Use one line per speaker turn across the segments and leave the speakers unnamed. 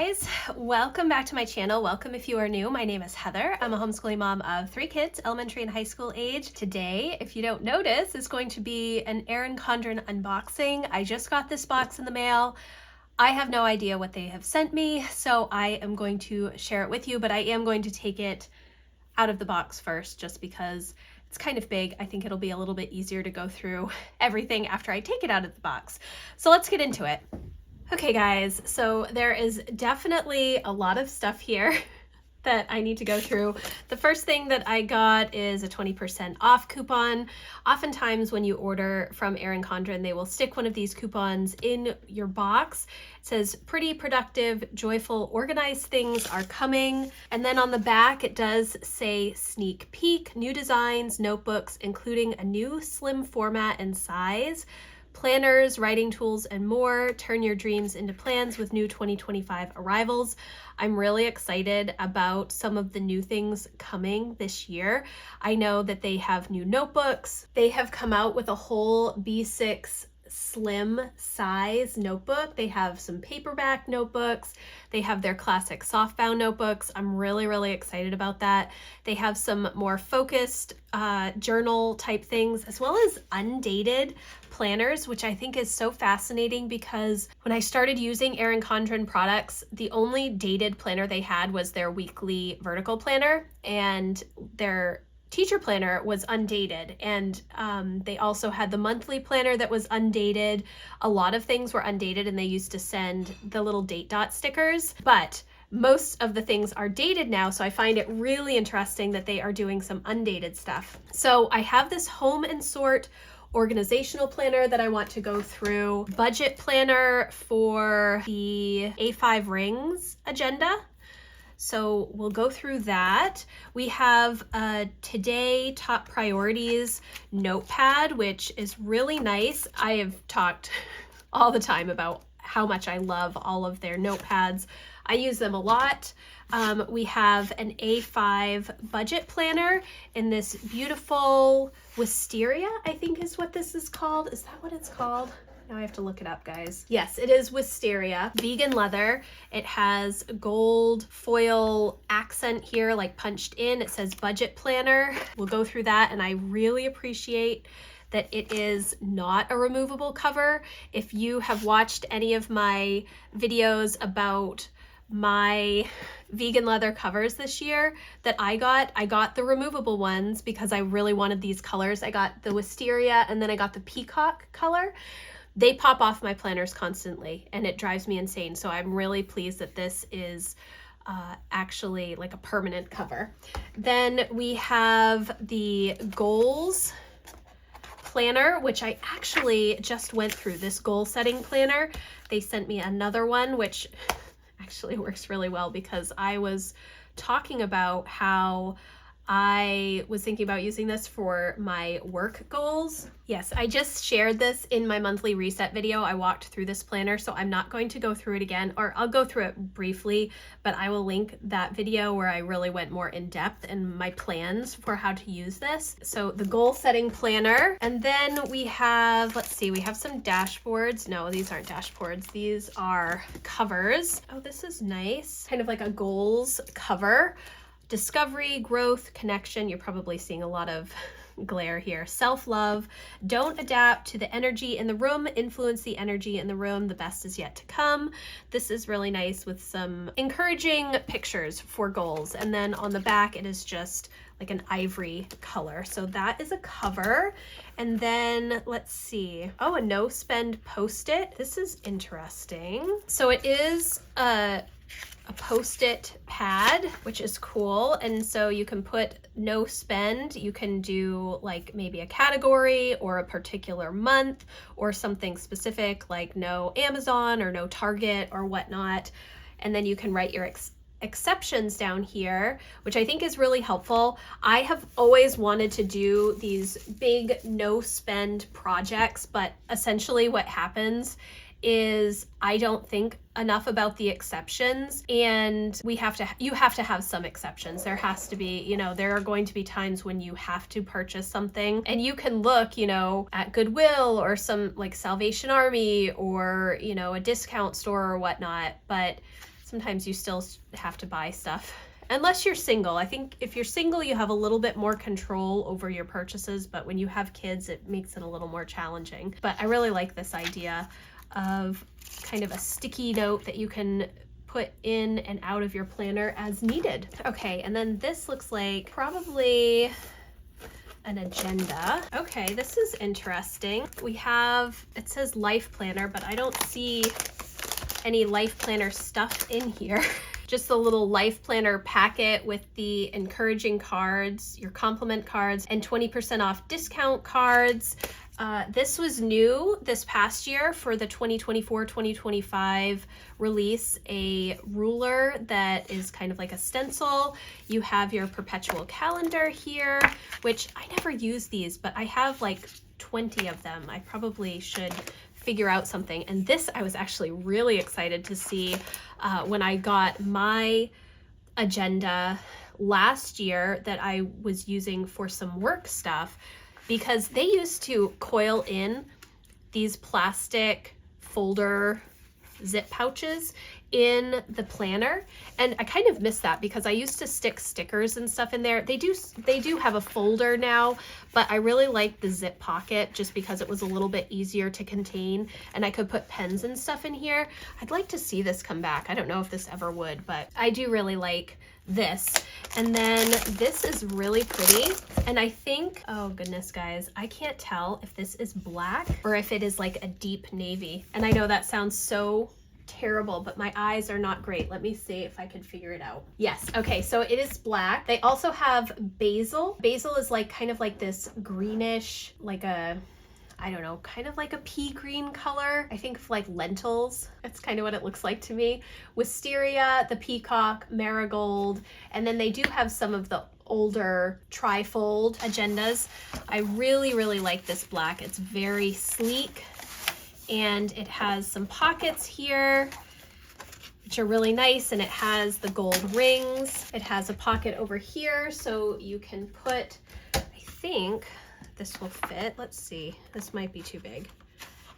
guys, welcome back to my channel. Welcome if you are new. My name is Heather. I'm a homeschooling mom of 3 kids, elementary and high school age. Today, if you don't notice, is going to be an Erin Condren unboxing. I just got this box in the mail. I have no idea what they have sent me, so I am going to share it with you, but I am going to take it out of the box first just because it's kind of big. I think it'll be a little bit easier to go through everything after I take it out of the box. So let's get into it. Okay guys, so there is definitely a lot of stuff here that I need to go through. The first thing that I got is a 20% off coupon. Oftentimes when you order from Erin Condren, they will stick one of these coupons in your box. It says, pretty, productive, joyful, organized things are coming. And then on the back, it does say sneak peek, new designs, notebooks, including a new slim format and size. Planners, writing tools, and more. Turn your dreams into plans with new 2025 arrivals. I'm really excited about some of the new things coming this year. I know that they have new notebooks. They have come out with a whole B6 slim size notebook. They have some paperback notebooks. They have their classic softbound notebooks. I'm really excited about that. They have some more focused journal type things, as well as undated planners, which I think is so fascinating because when I started using Erin Condren products, the only dated planner they had was their weekly vertical planner, and their teacher planner was undated, and they also had the monthly planner that was undated. A lot of things were undated, and they used to send the little date dot stickers, but most of the things are dated now, so I find it really interesting that they are doing some undated stuff. So I have this Home and Sort organizational planner that I want to go through, budget planner for the A5 rings agenda. So we'll go through that. We have a Today Top Priorities notepad, which is really nice. I have talked all the time about how much I love all of their notepads. I use them a lot. We have an A5 budget planner in this beautiful wisteria, I think is what this is called. Is that what it's called? Now I have to look it up, guys. Yes, it is wisteria, vegan leather. It has gold foil accent here, like punched in. It says budget planner. We'll go through that, and I really appreciate that it is not a removable cover. If you have watched any of my videos about my vegan leather covers this year that I got the removable ones because I really wanted these colors. I got the wisteria and then I got the peacock color. They pop off my planners constantly and it drives me insane. So I'm really pleased that this is actually like a permanent cover. Then we have the goals planner, which I actually just went through, this goal setting planner. They sent me another one, which actually works really well because I was talking about how I was thinking about using this for my work goals. Yes, I just shared this in my monthly reset video. I walked through this planner, so I'm not going to go through it again, or I'll go through it briefly, but I will link that video where I really went more in depth in my plans for how to use this. So the goal setting planner, and then we have, let's see, we have some dashboards. No, these aren't dashboards. These are covers. Oh, this is nice. Kind of like a goals cover. Discovery, growth, connection. You're probably seeing a lot of glare here. Self-love. Don't adapt to the energy in the room. Influence the energy in the room. The best is yet to come. This is really nice with some encouraging pictures for goals. And then on the back, it is just like an ivory color. So that is a cover. And then let's see. Oh, a no spend post-it. This is interesting. So it is a post-it pad, which is cool. And so you can put no spend, you can do like maybe a category or a particular month or something specific like no Amazon or no Target or whatnot. And then you can write your exceptions down here, which I think is really helpful. I have always wanted to do these big no spend projects, but essentially what happens is I don't think enough about the exceptions, and you have to have some exceptions. There has to be, there are going to be times when you have to purchase something, and you can look, at Goodwill or some like Salvation Army or, a discount store or whatnot, but sometimes you still have to buy stuff. Unless you're single. I think if you're single, you have a little bit more control over your purchases, but when you have kids, it makes it a little more challenging. But I really like this idea of kind of a sticky note that you can put in and out of your planner as needed. Okay, and then this looks like probably an agenda. Okay, this is interesting. We have, it says life planner, but I don't see any life planner stuff in here. Just a little life planner packet with the encouraging cards, your compliment cards, and 20% off discount cards. This was new this past year for the 2024-2025 release, a ruler that is kind of like a stencil. You have your perpetual calendar here, which I never use these, but I have like 20 of them. I probably should figure out something. And this I was actually really excited to see when I got my agenda last year that I was using for some work stuff, because they used to coil in these plastic folder zip pouches in the planner, and I kind of miss that because I used to stick stickers and stuff in there. They do have a folder now, but I really like the zip pocket just because it was a little bit easier to contain, and I could put pens and stuff in here. I'd like to see this come back. I don't know if this ever would, but I do really like this. And then this is really pretty, and I think, oh goodness guys, I can't tell if this is black or if it is like a deep navy, and I know that sounds so terrible, but my eyes are not great. Let me see if I can figure it out. Yes, okay, so it is black. They also have basil. Basil is like kind of like this greenish, like a, I don't know, kind of like a pea green color. I think like lentils. That's kind of what it looks like to me. Wisteria, the peacock, marigold, and then they do have some of the older trifold agendas. I really, really like this black. It's very sleek, and it has some pockets here, which are really nice, and it has the gold rings. It has a pocket over here, so you can put, I think this will fit. Let's see, this might be too big.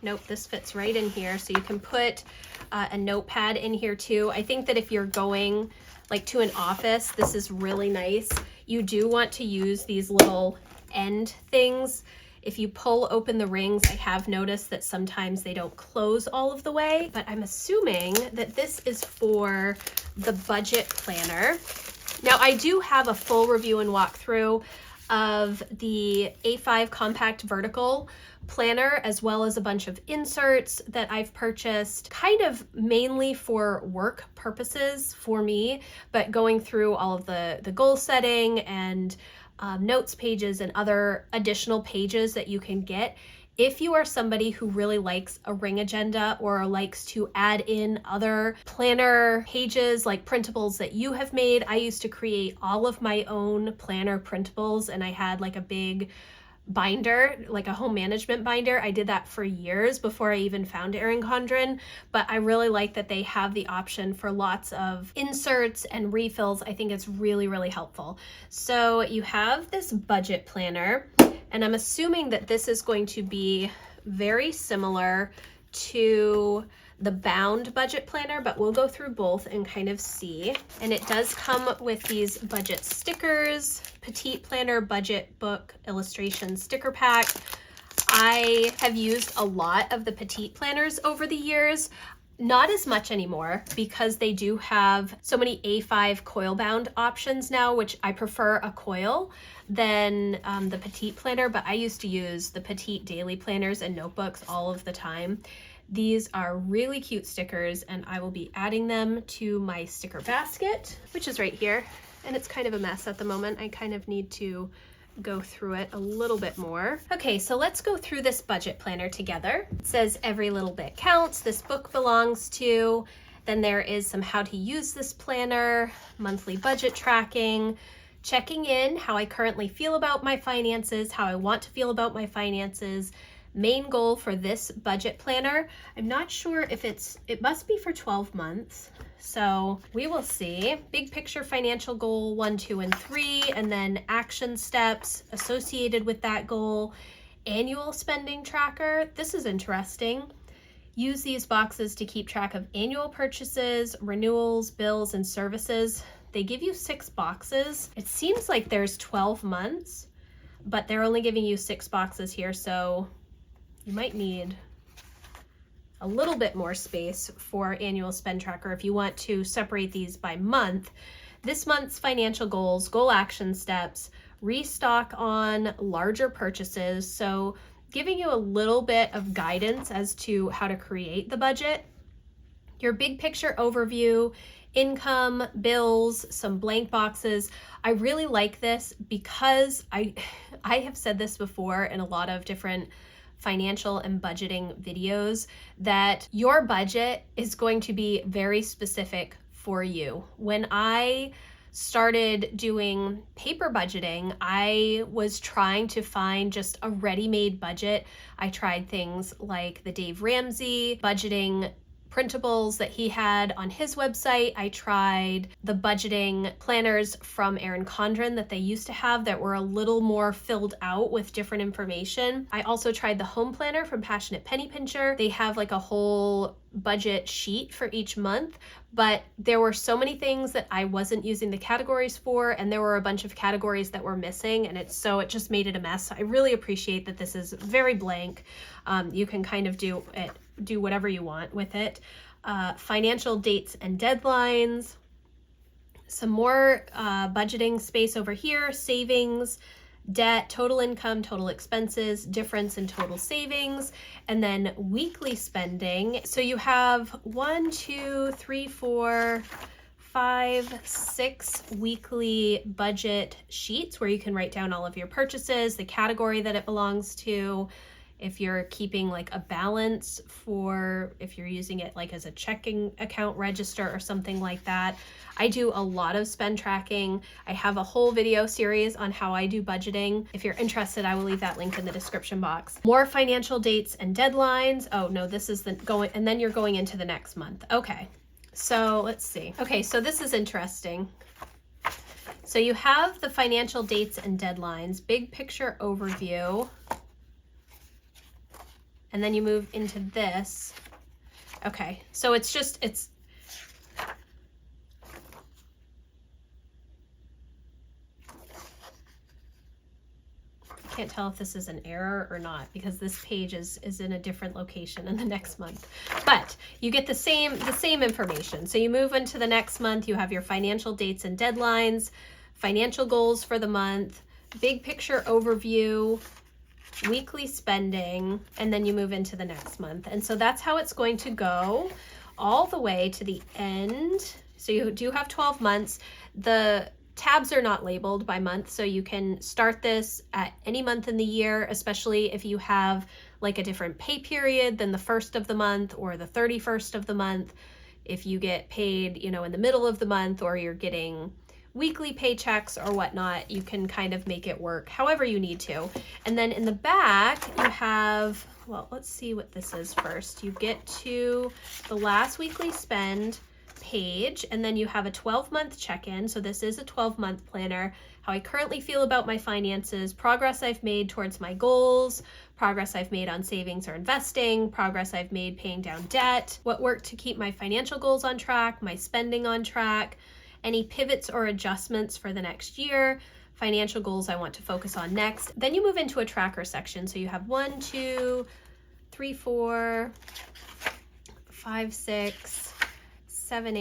Nope, this fits right in here, so you can put a notepad in here too. I think that if you're going like to an office, this is really nice. You do want to use these little end things. If you pull open the rings, I have noticed that sometimes they don't close all of the way, but I'm assuming that this is for the budget planner. Now, I do have a full review and walkthrough of the A5 Compact Vertical planner, as well as a bunch of inserts that I've purchased kind of mainly for work purposes for me, but going through all of the goal setting and notes pages and other additional pages that you can get. If you are somebody who really likes a ring agenda or likes to add in other planner pages like printables that you have made, I used to create all of my own planner printables, and I had like a big binder, like a home management binder. I did that for years before I even found Erin Condren, but I really like that they have the option for lots of inserts and refills. I think it's really, really helpful. So you have this budget planner, and I'm assuming that this is going to be very similar to the bound budget planner, but we'll go through both and kind of see. And it does come with these budget stickers, petite planner budget book illustration sticker pack. I have used a lot of the petite planners over the years. Not as much anymore because they do have so many A5 coil bound options now, which I prefer a coil than the petite planner, but I used to use the petite daily planners and notebooks all of the time. These are really cute stickers, and I will be adding them to my sticker basket, which is right here. And it's kind of a mess at the moment. I kind of need to go through it a little bit more. Okay, so let's go through this budget planner together. It says every little bit counts. This book belongs to. Then there is some how to use this planner, monthly budget tracking, checking in, how I currently feel about my finances, how I want to feel about my finances, main goal for this budget planner. I'm not sure if it must be for 12 months. So we will see. Big picture financial goal 1, 2, and 3, and then action steps associated with that goal. Annual spending tracker. This is interesting. use these boxes to keep track of annual purchases, renewals, bills, and services. They give you 6 boxes. It seems like there's 12 months, but they're only giving you 6 boxes here, so you might need a little bit more space for annual spend tracker if you want to separate these by month. This month's financial goals, goal action steps, restock on larger purchases. So giving you a little bit of guidance as to how to create the budget. Your big picture overview, income, bills, some blank boxes. I really like this because I have said this before in a lot of different financial and budgeting videos that your budget is going to be very specific for you. When I started doing paper budgeting, I was trying to find just a ready-made budget. I tried things like the Dave Ramsey budgeting printables that he had on his website. I tried the budgeting planners from Erin Condren that they used to have that were a little more filled out with different information. I also tried the home planner from Passionate Penny Pincher. They have like a whole budget sheet for each month, but there were so many things that I wasn't using the categories for, and there were a bunch of categories that were missing, and it just made it a mess. I really appreciate that this is very blank. You can kind of do whatever you want with it. Financial dates and deadlines, some more budgeting space over here, savings, debt, total income, total expenses, difference in total savings, and then weekly spending. So you have 1, 2, 3, 4, 5, 6 weekly budget sheets where you can write down all of your purchases, the category that it belongs to, if you're keeping like a balance for, if you're using it like as a checking account register or something like that. I do a lot of spend tracking. I have a whole video series on how I do budgeting. If you're interested, I will leave that link in the description box. More financial dates and deadlines. Oh no, this is and then you're going into the next month. Okay, so let's see. Okay, so this is interesting. So you have the financial dates and deadlines, big picture overview, and then you move into this. Okay, so it's I can't tell if this is an error or not because this page is in a different location in the next month, but you get the same information. So you move into the next month, you have your financial dates and deadlines, financial goals for the month, big picture overview, weekly spending, and then you move into the next month. And so that's how it's going to go all the way to the end. So you do have 12 months. The tabs are not labeled by month, so you can start this at any month in the year, especially if you have like a different pay period than the 1st of the month or the 31st of the month. If you get paid, in the middle of the month, or you're getting weekly paychecks or whatnot, you can kind of make it work however you need to. And then in the back, you have, well, let's see what this is first. You get to the last weekly spend page, and then you have a 12-month check-in. So this is a 12-month planner. How I currently feel about my finances, progress I've made towards my goals, progress I've made on savings or investing, progress I've made paying down debt, what worked to keep my financial goals on track, my spending on track, any pivots or adjustments for the next year, financial goals I want to focus on next. Then you move into a tracker section. So you have 1, 2, 3, 4, 5, 6, 7,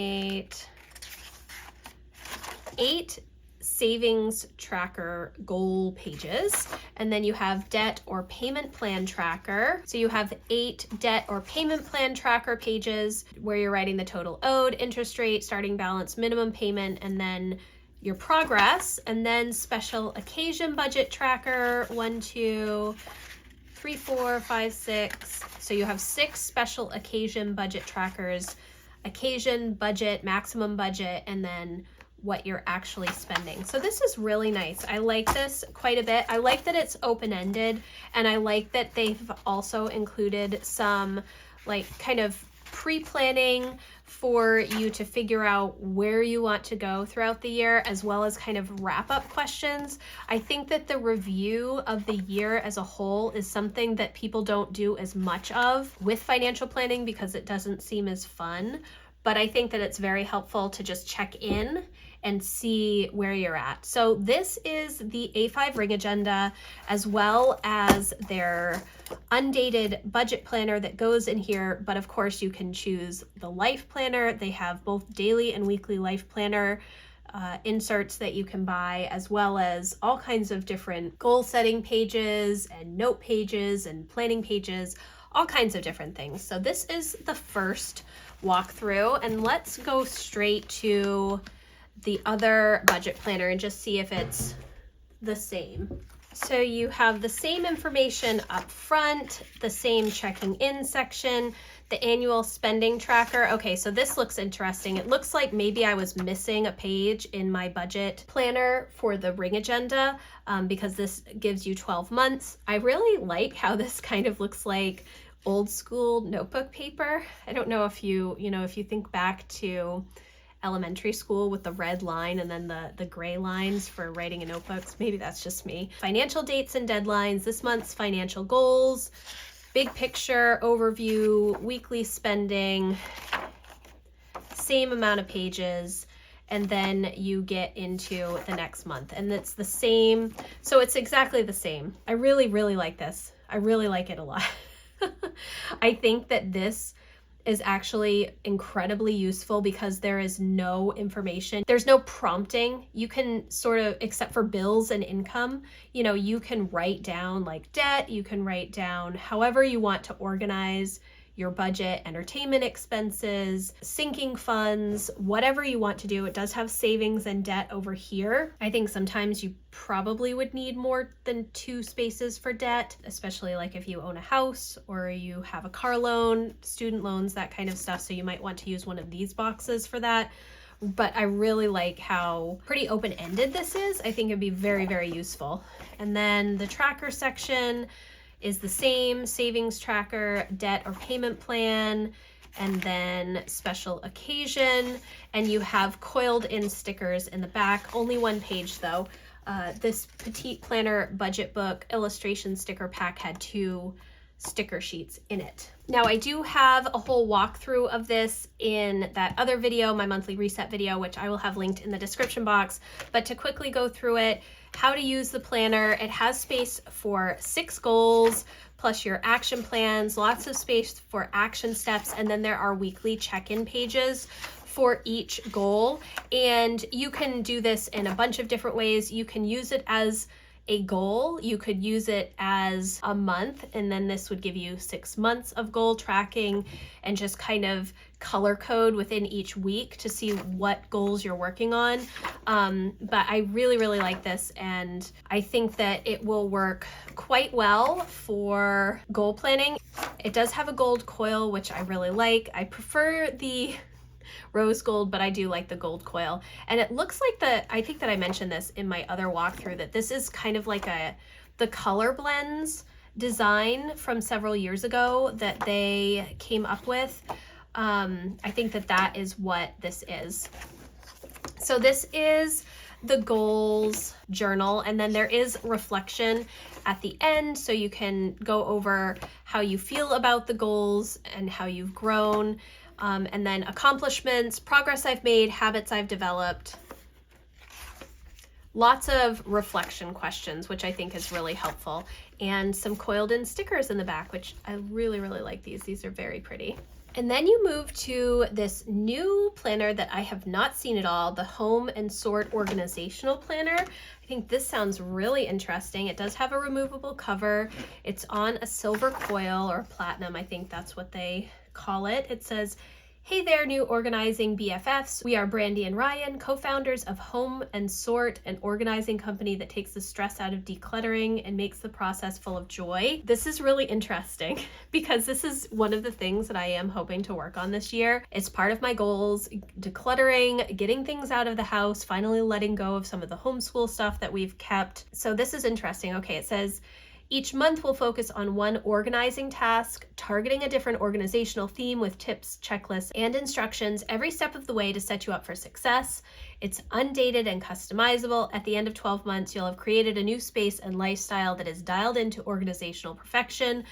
8 savings tracker goal pages. And then you have debt or payment plan tracker. So you have 8 debt or payment plan tracker pages where you're writing the total owed, interest rate, starting balance, minimum payment, and then your progress. And then special occasion budget tracker, 1, 2, 3, 4, 5, 6. So you have 6 special occasion budget trackers, occasion, budget, maximum budget, and then what you're actually spending. So this is really nice. I like this quite a bit. I like that it's open-ended, and I like that they've also included some like kind of pre-planning for you to figure out where you want to go throughout the year, as well as kind of wrap-up questions. I think that the review of the year as a whole is something that people don't do as much of with financial planning because it doesn't seem as fun. But I think that it's very helpful to just check in and see where you're at. So this is the A5 Ring Agenda, as well as their undated budget planner that goes in here. But of course you can choose the life planner. They have both daily and weekly life planner inserts that you can buy, as well as all kinds of different goal setting pages and note pages and planning pages, all kinds of different things. So this is the first walkthrough, and let's go straight to the other budget planner and just see if it's the same. So you have the same information up front, the same checking in section, the annual spending tracker. Okay, so this looks interesting. It looks like maybe I was missing a page in my budget planner for the Ring Agenda because this gives you 12 months. I really like how this kind of looks like old school notebook paper. I don't know if if you think back to elementary school with the red line and then the gray lines for writing in notebooks. Maybe that's just me. Financial dates and deadlines, this month's financial goals, big picture overview, weekly spending, same amount of pages, and then you get into the next month. And it's the same, so it's exactly the same. I really, really like this. I really like it a lot. I think that this is actually incredibly useful because there is no information. There's no prompting. You can sort of, except for bills and income, you can write down like debt, you can write down however you want to organize your budget, entertainment expenses, sinking funds, whatever you want to do. It does have savings and debt over here. I think sometimes you probably would need more than 2 spaces for debt, especially like if you own a house or you have a car loan, student loans, that kind of stuff. So you might want to use one of these boxes for that. But I really like how pretty open-ended this is. I think it'd be very, very useful. And then the tracker section is the same, savings tracker, debt or payment plan, and then special occasion. And you have coiled in stickers in the back, only 1 page though. This Petite Planner budget book illustration sticker pack had 2 sticker sheets in it. Now I do have a whole walkthrough of this in that other video, my monthly reset video, which I will have linked in the description box. But to quickly go through it, how to use the planner, it has space for 6 goals, plus your action plans, lots of space for action steps, and then there are weekly check-in pages for each goal. And you can do this in a bunch of different ways. You can use it as a goal, you could use it as a month, and then this would give you 6 months of goal tracking and just kind of color code within each week to see what goals you're working on. But I really, really like this, and I think that it will work quite well for goal planning. It does have a gold coil, which I really like. I prefer the rose gold, but I do like the gold coil. And it looks like I think that I mentioned this in my other walkthrough, that this is kind of like the color blends design from several years ago that they came up with. I think that is what this is. So this is the goals journal, and then there is reflection at the end, so you can go over how you feel about the goals and how you've grown. And then accomplishments, progress I've made, habits I've developed. Lots of reflection questions, which I think is really helpful. And some coiled in stickers in the back, which I really, really like these. These are very pretty. And then you move to this new planner that I have not seen at all, the Home and Sort Organizational Planner. I think this sounds really interesting. It does have a removable cover. It's on a silver coil, or platinum, I think that's what they call it. It says, "Hey there, new organizing BFFs. We are Brandy and Ryan, co-founders of Home and Sort, an organizing company that takes the stress out of decluttering and makes the process full of joy." This is really interesting because this is one of the things that I am hoping to work on this year. It's part of my goals, decluttering, getting things out of the house, finally letting go of some of the homeschool stuff that we've kept. So this is interesting. Okay, it says, Each month will focus on one organizing task, targeting a different organizational theme with tips, checklists, and instructions every step of the way to set you up for success. It's undated and customizable. At the end of 12 months, you'll have created a new space and lifestyle that is dialed into organizational perfection.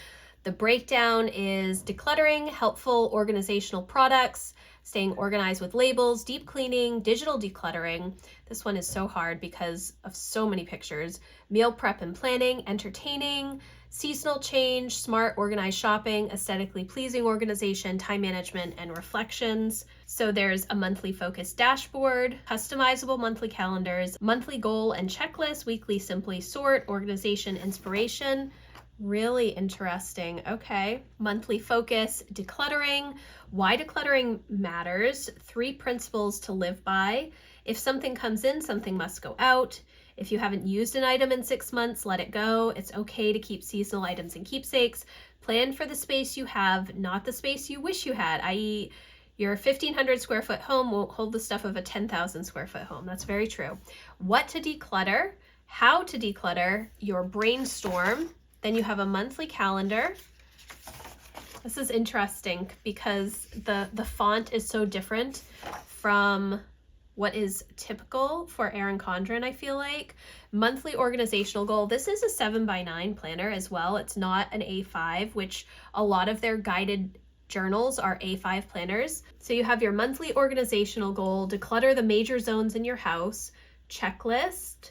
The breakdown is decluttering, helpful organizational products, staying organized with labels, deep cleaning, digital decluttering. This one is so hard because of so many pictures. Meal prep and planning, entertaining, seasonal change, smart organized shopping, aesthetically pleasing organization, time management, and reflections. So there's a monthly focus dashboard, customizable monthly calendars, monthly goal and checklist, weekly simply sort, organization, inspiration. Really interesting. Okay. Monthly focus, decluttering, why decluttering matters, 3 principles to live by. If something comes in, something must go out. If you haven't used an item in 6 months, let it go. It's okay to keep seasonal items and keepsakes. Plan for the space you have, not the space you wish you had, i.e. your 1,500 square foot home won't hold the stuff of a 10,000 square foot home. That's very true. What to declutter, how to declutter, your brainstorm. Then you have a monthly calendar. This is interesting because the font is so different from what is typical for Erin Condren, I feel like. Monthly organizational goal. This is a 7x9 planner as well. It's not an A5, which a lot of their guided journals are A5 planners. So you have your monthly organizational goal, declutter the major zones in your house, checklist,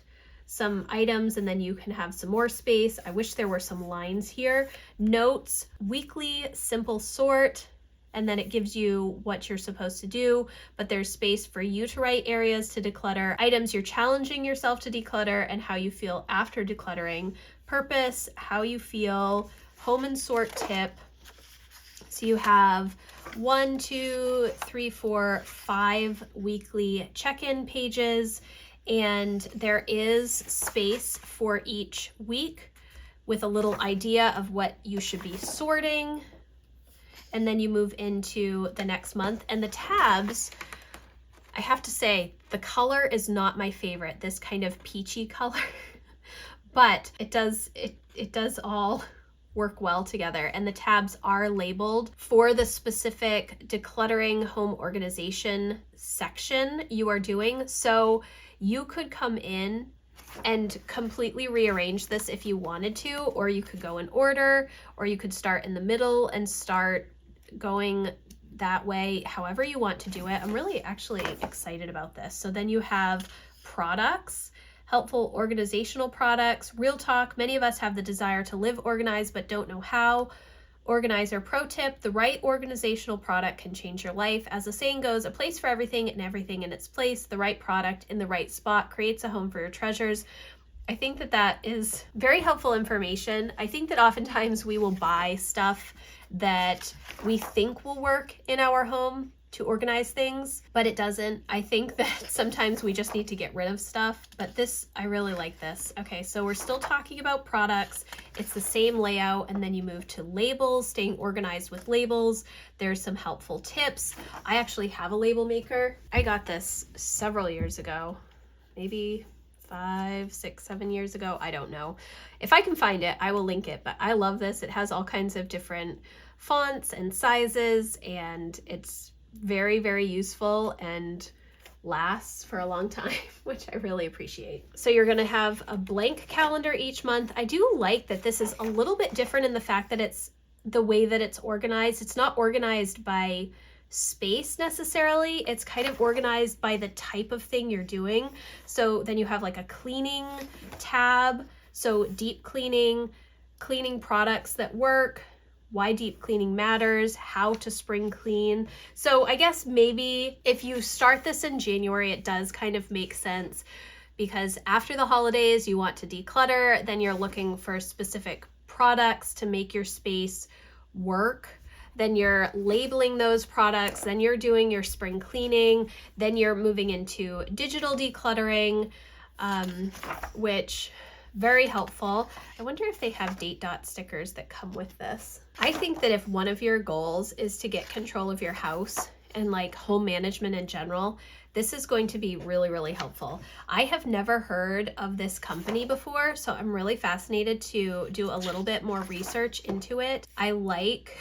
some items, and then you can have some more space. I wish there were some lines here. Notes, weekly simple sort, and then it gives you what you're supposed to do, but there's space for you to write areas to declutter, items you're challenging yourself to declutter, and how you feel after decluttering, purpose, how you feel, home and sort tip. So you have 1, 2, 3, 4, 5 weekly check-in pages, and there is space for each week with a little idea of what you should be sorting. And then you move into the next month. And the tabs, I have to say, the color is not my favorite, this kind of peachy color, but it does all work well together. And the tabs are labeled for the specific decluttering home organization section you are doing. So you could come in and completely rearrange this if you wanted to, or you could go in order, or you could start in the middle and start going that way, however you want to do it. I'm really actually excited about this. So then you have products, helpful organizational products, real talk. Many of us have the desire to live organized but don't know how. Organizer pro tip, the right organizational product can change your life. As the saying goes, a place for everything and everything in its place. The right product in the right spot creates a home for your treasures. I think that is very helpful information. I think that oftentimes we will buy stuff that we think will work in our home to organize things, but it doesn't. I think that sometimes we just need to get rid of stuff, but this, I really like this. Okay, so we're still talking about products. It's the same layout, and then you move to labels, staying organized with labels. There's some helpful tips. I actually have a label maker. I got this several years ago, maybe 5, 6, 7 years ago. I don't know. If I can find it, I will link it, but I love this. It has all kinds of different fonts and sizes, and it's very, very useful and lasts for a long time, which I really appreciate. So you're going to have a blank calendar each month. I do like that this is a little bit different in the fact that it's the way that it's organized. It's not organized by space necessarily. It's kind of organized by the type of thing you're doing. So then you have like a cleaning tab. So deep cleaning, cleaning products that work, why deep cleaning matters, how to spring clean. So I guess maybe if you start this in January, it does kind of make sense, because after the holidays, you want to declutter, then you're looking for specific products to make your space work. Then you're labeling those products, then you're doing your spring cleaning, then you're moving into digital decluttering, which very helpful. I wonder if they have date dot stickers that come with this. I think that if one of your goals is to get control of your house and like home management in general, This is going to be really, really helpful. I have never heard of this company before, so I'm really fascinated to do a little bit more research into it. I like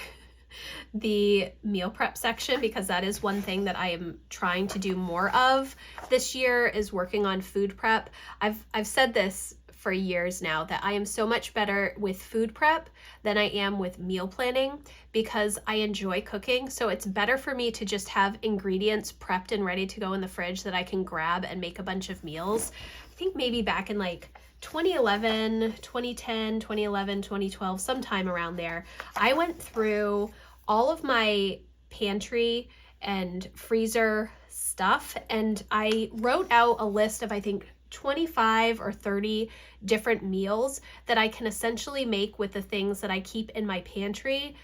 the meal prep section because that is one thing that I am trying to do more of this year, is working on food prep. I've said this for years now that I am so much better with food prep than I am with meal planning because I enjoy cooking. So it's better for me to just have ingredients prepped and ready to go in the fridge that I can grab and make a bunch of meals. I think maybe back in like 2011, 2010, 2011, 2012, sometime around there, I went through all of my pantry and freezer stuff and I wrote out a list of, I think, 25 or 30 different meals that I can essentially make with the things that I keep in my pantry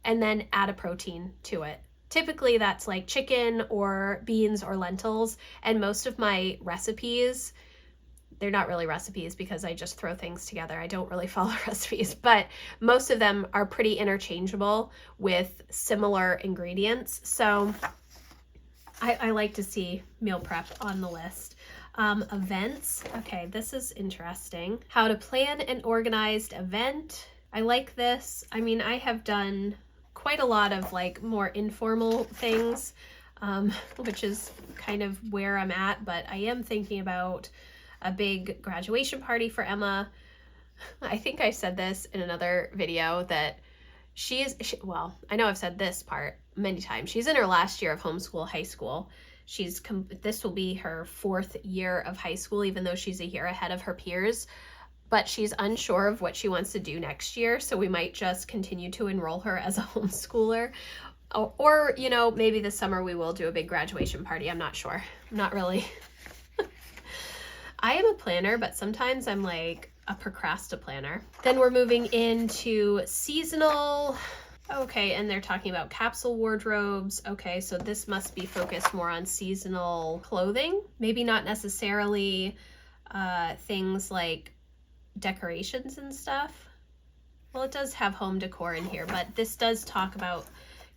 and then add a protein to it. Typically that's like chicken or beans or lentils, and most of my recipes, they're not really recipes because I just throw things together. I don't really follow recipes, but most of them are pretty interchangeable with similar ingredients. So I like to see meal prep on the list. Events. Okay, this is interesting. How to plan an organized event. I like this. I mean, I have done quite a lot of like more informal things, which is kind of where I'm at, but I am thinking about a big graduation party for Emma. I think I said this in another video that well, I know I've said this part many times. She's in her last year of homeschool high school. This will be her 4th year of high school, even though she's a year ahead of her peers, but she's unsure of what she wants to do next year. So we might just continue to enroll her as a homeschooler, or, you know, maybe this summer we will do a big graduation party. I'm not sure. I'm not really. I am a planner, but sometimes I'm like a procrastinator. Then we're moving into seasonal. Okay, and they're talking about capsule wardrobes. Okay, so this must be focused more on seasonal clothing. Maybe not necessarily things like decorations and stuff. Well, it does have home decor in here, but this does talk about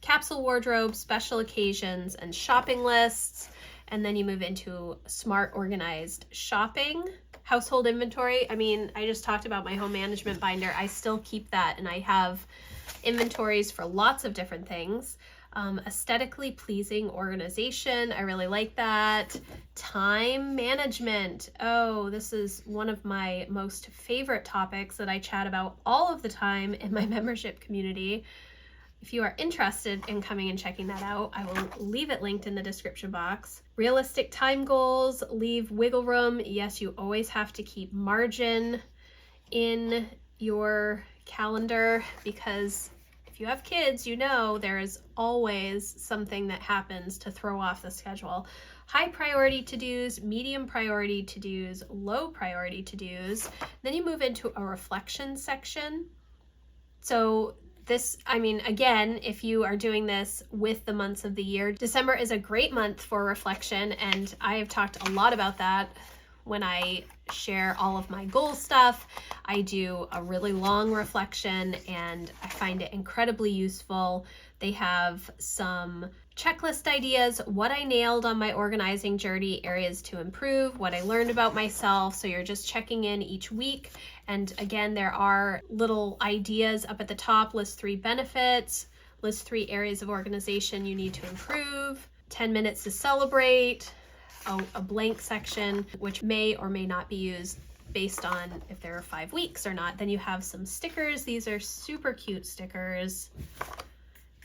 capsule wardrobes, special occasions, and shopping lists. And then you move into smart organized shopping. Household inventory. I mean, I just talked about my home management binder. I still keep that, and I have inventories for lots of different things. Aesthetically pleasing organization. I really like that. Time management. Oh, this is one of my most favorite topics that I chat about all of the time in my membership community. If you are interested in coming and checking that out, I will leave it linked in the description box. Realistic time goals, leave wiggle room. Yes, you always have to keep margin in your calendar because if you have kids, you know there is always something that happens to throw off the schedule. High priority to-dos, medium priority to-dos, low priority to-dos. Then you move into a reflection section. So this, I mean, again, if you are doing this with the months of the year, December is a great month for reflection, and I have talked a lot about that when I share all of my goal stuff. I do a really long reflection, and I find it incredibly useful. They have some checklist ideas, what I nailed on my organizing journey, areas to improve, what I learned about myself. So you're just checking in each week. And again, there are little ideas up at the top. List 3 benefits, list 3 areas of organization you need to improve, 10 minutes to celebrate, a blank section, which may or may not be used based on if there are 5 weeks or not. Then you have some stickers. These are super cute stickers.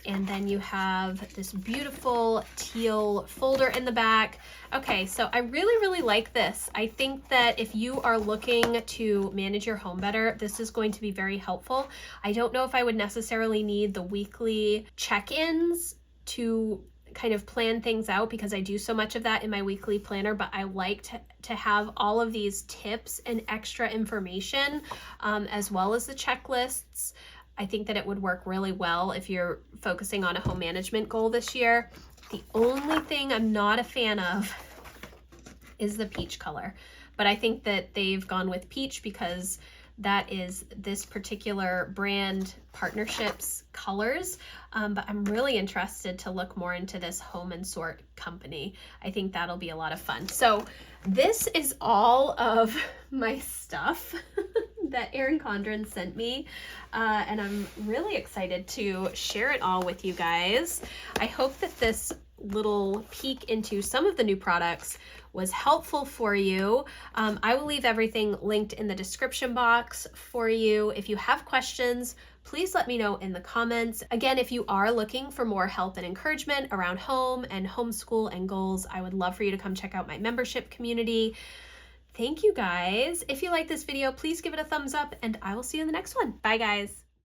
And then you have this beautiful teal folder in the back. Okay, so I really, really like this. I think that if you are looking to manage your home better, this is going to be very helpful. I don't know if I would necessarily need the weekly check-ins to kind of plan things out because I do so much of that in my weekly planner, but I like to have all of these tips and extra information as well as the checklists. I think that it would work really well if you're focusing on a home management goal this year. The only thing I'm not a fan of is the peach color, but I think that they've gone with peach because that is this particular brand partnerships colors, but I'm really interested to look more into this Home and Sort company. I think that'll be a lot of fun. So this is all of my stuff that Erin Condren sent me, and I'm really excited to share it all with you guys. I hope that this little peek into some of the new products was helpful for you. I will leave everything linked in the description box for you. If you have questions, please let me know in the comments. Again, if you are looking for more help and encouragement around home and homeschool and goals, I would love for you to come check out my membership community. Thank you guys. If you like this video, please give it a thumbs up, and I will see you in the next one. Bye guys.